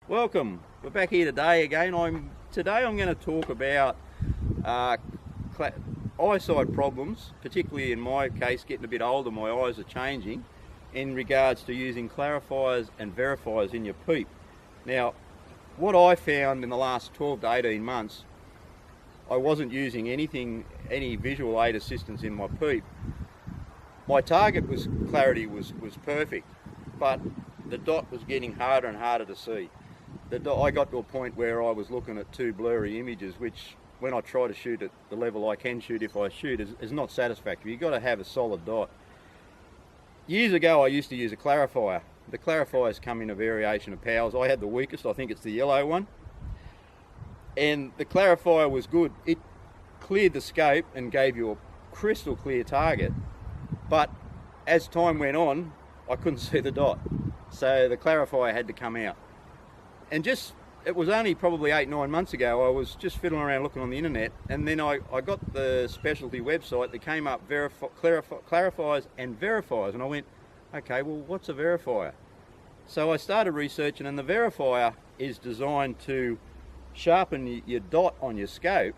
Welcome. We're back here today again. Today I'm going to talk about eyesight problems, particularly in my case, getting a bit older, my eyes are changing, in regards to using clarifiers and verifiers in your peep. Now, what I found in the last 12 to 18 months, I wasn't using any visual aid assistance in my peep. My target clarity was perfect, but the dot was getting harder and harder to see. I got to a point where I was looking at two blurry images, which when I try to shoot at the level I can shoot if I shoot is not satisfactory. You've got to have a solid dot. Years ago I used to use a clarifier. The clarifiers come in a variation of powers. I had the weakest, I think it's the yellow one. And the clarifier was good. It cleared the scope and gave you a crystal clear target. But as time went on, I couldn't see the dot. So the clarifier had to come out. And it was only probably 8-9 months ago, I was just fiddling around looking on the internet, and then I got the specialty website that came up, clarifiers and verifiers, and I went, okay, well, what's a verifier? So I started researching, and the verifier is designed to sharpen your dot on your scope,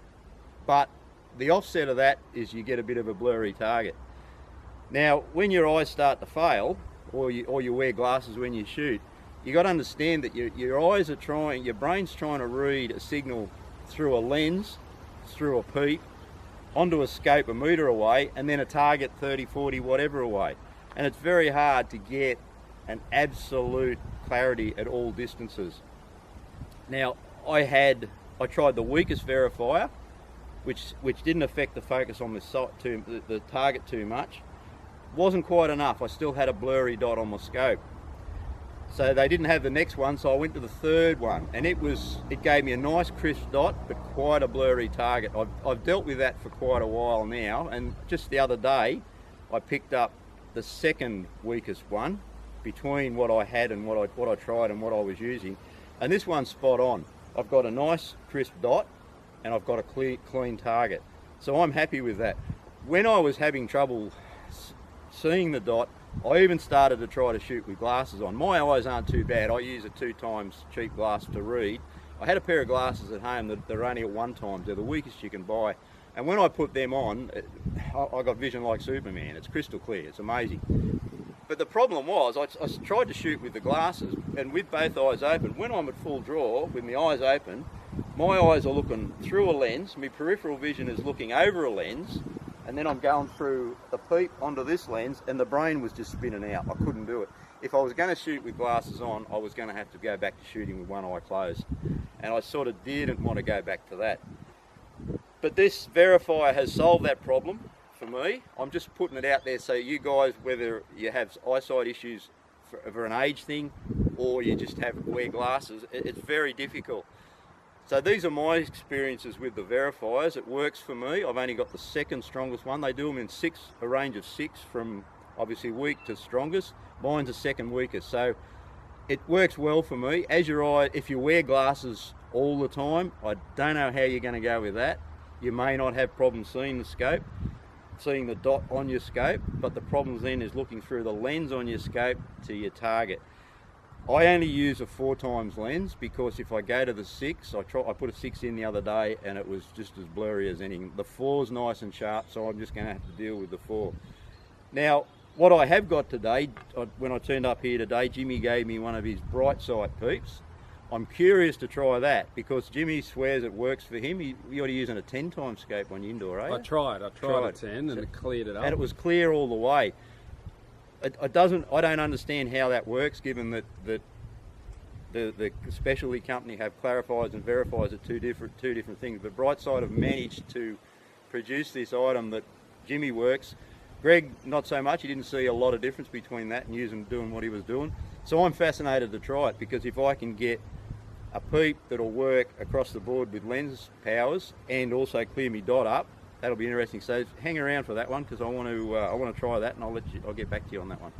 but the offset of that is you get a bit of a blurry target. Now, when your eyes start to fail, or you wear glasses when you shoot, you got to understand that your brain's trying to read a signal through a lens, through a peep, onto a scope a metre away, and then a target 30, 40, whatever away. And it's very hard to get an absolute clarity at all distances. Now, I tried the weakest verifier, which didn't affect the focus on the target too much. Wasn't quite enough. I still had a blurry dot on my scope. So they didn't have the next one, so I went to the third one, and it gave me a nice crisp dot, but quite a blurry target. I've dealt with that for quite a while now, and just the other day, I picked up the second weakest one between what I had and what I tried and what I was using, and this one's spot on. I've got a nice crisp dot, and I've got a clean target. So I'm happy with that. When I was having trouble seeing the dot, I even started to try to shoot with glasses on. My eyes aren't too bad. I use a 2 times cheap glass to read. I had a pair of glasses at home that are only at 1 times. They're the weakest you can buy. And when I put them on, I got vision like Superman. It's crystal clear. It's amazing. But the problem was, I tried to shoot with the glasses and with both eyes open. When I'm at full draw, with my eyes open, my eyes are looking through a lens. My peripheral vision is looking over a lens. And then I'm going through the peep onto this lens, and the brain was just spinning out. I couldn't do it. If I was going to shoot with glasses on, I was going to have to go back to shooting with one eye closed. And I sort of didn't want to go back to that. But this verifier has solved that problem for me. I'm just putting it out there so you guys, whether you have eyesight issues for an age thing, or you just wear glasses, it's very difficult. So these are my experiences with the verifiers. It works for me. I've only got the second strongest one. They do them in a range of 6 from obviously weak to strongest. Mine's the second weakest. So it works well for me. If you wear glasses all the time, I don't know how you're going to go with that. You may not have problems seeing the scope, seeing the dot on your scope, but the problem then is looking through the lens on your scope to your target. I only use a 4 times lens because if I go to the 6, I put a 6 in the other day and it was just as blurry as anything. The 4's nice and sharp, so I'm just going to have to deal with the 4. Now, what I have got today, when I turned up here today, Jimmy gave me one of his bright sight peeps. I'm curious to try that because Jimmy swears it works for him. You're using a 10 times scope on your indoor, eh? I tried a 10 and it cleared it up. And it was clear all the way. I don't understand how that works, given that the specialty company have clarifiers and verifiers are two different things. But Brightside have managed to produce this item that Jimmy works. Greg, not so much. He didn't see a lot of difference between that and doing what he was doing. So I'm fascinated to try it because if I can get a peep that'll work across the board with lens powers and also clear me dot up, that'll be interesting. So hang around for that one because I want to try that, and I'll get back to you on that one.